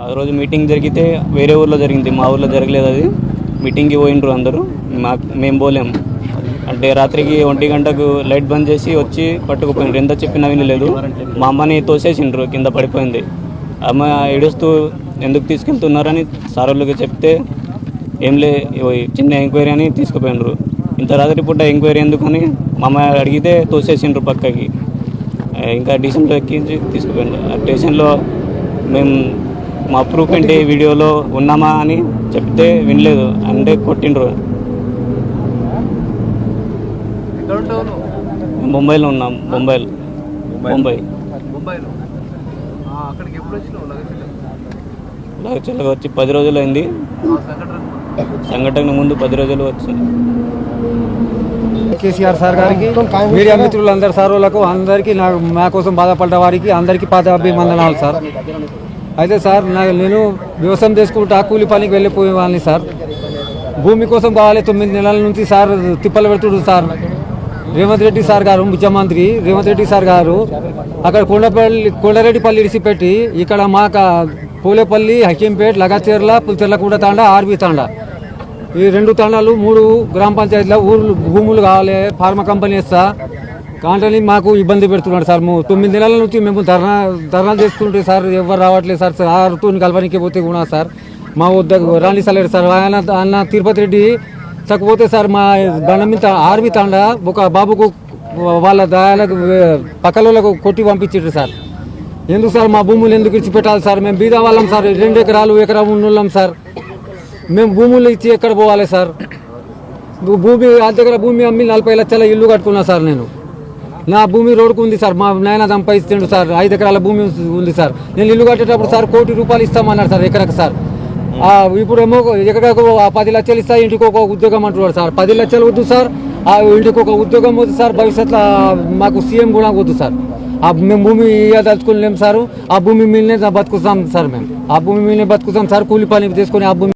ఆ రోజు మీటింగ్ జరిగితే వేరే ఊర్లో జరిగింది, మా ఊర్లో జరగలేదు. అది మీటింగ్కి పోయినరు అందరూ, మేము పోలేము. అంటే రాత్రికి 1 గంటకు లైట్ బంద్ చేసి వచ్చి పట్టుకుపోయినారు. ఎంత చెప్పినా వినలేదు. మా అమ్మని తోసేసిండ్రు, కింద పడిపోయింది. అమ్మ ఏడుస్తూ ఎందుకు తీసుకెళ్తున్నారని సార్ వాళ్ళకి చెప్తే ఏం లే, చిన్న ఎంక్వైరీ అని తీసుకుపోయినారు. ఇంత రాత్రి పూట ఎంక్వైరీ ఎందుకని మా అమ్మ అడిగితే తోసేసిండ్రు పక్కకి. ఇంకా స్టేషన్లో ఎక్కించి తీసుకుపోయినారు. ఆ స్టేషన్లో మేము మా ప్రూఫ్ ఏంటి, వీడియోలో ఉన్నామా అని చెప్తే వినలేదు, అంటే కొట్టిండ్రు. ముంబైలో ఉన్నాం. ముంబై లగచర్లకు వచ్చి 10 రోజులు అయింది. సంఘటన ముందు 10 రోజులు వచ్చింది. కేసీఆర్ సార్ గారికి, మీడియా మిత్రులందరి సార్ వాళ్ళకు అందరికీ, మా కోసం బాధపడ్డ వారికి అందరికీ పాదాభివందనాలు సార్. అయితే సార్ నేను వ్యవసాయం చేసుకుంటా కూలి పనికి వెళ్ళిపోయేవాడిని సార్. భూమి కోసం కావాలి 9 నెలల నుంచి సార్ తిప్పలు పెడుతుడు సార్. రేవంత్ రెడ్డి సార్ గారు, ముఖ్యమంత్రి రేవంత్ రెడ్డి సార్ గారు అక్కడ కొండారెడ్డిపల్లి ఇడిచిపెట్టి ఇక్కడ మాకు పూలేపల్లి, హకీంపేట్, లగచర్ల, పుల్చెర్లగూడ తాండా, ఆర్బీ తాండా, ఈ 2 తాండాలు 3 గ్రామ పంచాయతీల ఊర్లు భూములు కావాలి, ఫార్మా కంపెనీ ఇస్తా కాంటని మాకు ఇబ్బంది పెడుతున్నాడు సార్. 9 నెలల నుంచి మేము ధర్నా చేసుకుంటే సార్ ఎవరు రావట్లేదు సార్. సార్తో కలవనికి పోతే కూడా సార్ మా వద్దకు రాణిస్తలేడు సార్. ఆయన తిరుపతి రెడ్డి చకపోతే సార్ మా బండ మీద ఆర్బీ తాండా ఒక బాబుకు వాళ్ళ దాయాలకు పక్కలకు కొట్టి పంపించారు సార్. ఎందుకు సార్ మా భూములు ఎందుకు ఇచ్చి పెట్టాలి సార్? మేము బీద వాళ్ళం సార్, 2 ఎకరాలు ఎకరం ఉన్నోళ్ళం సార్. మేము భూములు ఇచ్చి ఎక్కడ పోవాలి సార్? భూమి వాళ్ళ దగ్గర భూమి అమ్మి 40 లక్షల ఇల్లు కట్టుకున్నా సార్. నేను నా భూమి రోడ్డుకు ఉంది సార్. మా నాయన సంపాదిస్తుండు సార్. 5 ఎకరాల భూమి ఉంది సార్. నేను ఇల్లు కట్టేటప్పుడు సార్ ₹1 కోటి ఇస్తామన్నారు సార్ ఎకరకు సార్. ఇప్పుడేమో ఎకరకు 10 లక్షలు ఇస్తా, ఇంటికి ఒక ఉద్యోగం అంటున్నారు సార్. 10 లక్షలు వద్దు సార్, ఇంటికి ఒక ఉద్యోగం వద్దు సార్. భవిష్యత్తులో మాకు సీఎం కూడా వద్దు సార్. మేము భూమి దలుచుకోలేము సార్. ఆ భూమి మీదనే బతుకుతాం సార్. మేము ఆ భూమి మీదనే బతుకుతాం సార్. కూలి పని చేసుకొని ఆ భూమి